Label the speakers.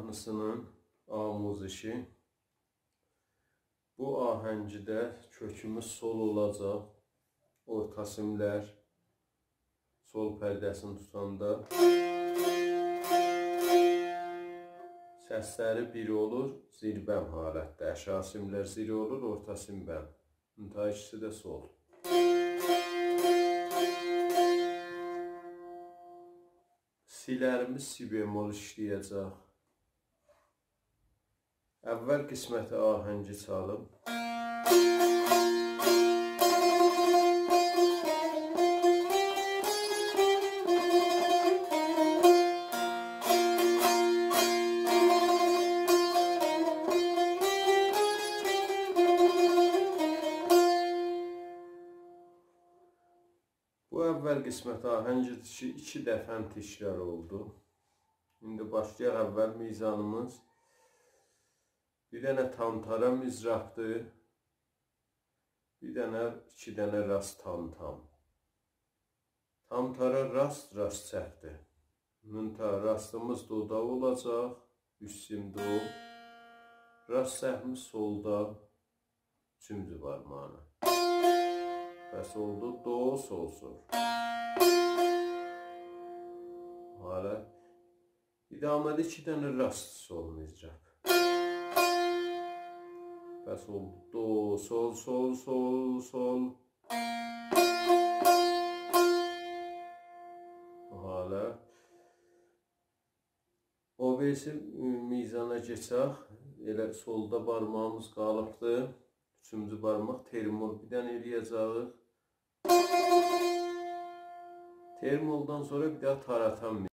Speaker 1: mahnısının amuzişi. Bu ahəngdə kökümüz sol olacaq. Orta simlər sol pərdəsini tutanda səsləri bir olur, zirbəm halətdə. Aşağı simlər zir olur, orta sim bəm. İntihai ikisi də sol. Silərimiz si bemol işləyəcək. Əvvəl qisməti ahəngi çalıb. Bu əvvəl qisməti ahəngidir ki, 2 dəfə tişlər oldu. İndi başlayaq əvvəl mizanımız. Bir dənə tam-tara mizrapdır. Bir dənə, 2 dənə rast tam-tam. Tam-tara rast çəkdir. Rastımız doda olacaq. Üst sim do. Rast səhvimiz solda. Üçüncü barmağına. Bəs oldu do, sol, sol. Hala. İdamədə 2 dənə rast sol mizrap. Bəs oldu do, sol, sol, sol, sol. Hala. O birisi mizana keçək. Elə solda barmağımız qalıbdır. Üçüncü barmaq termol bir dənə eləyəcəyik. Termoldan sonra bir daha taratan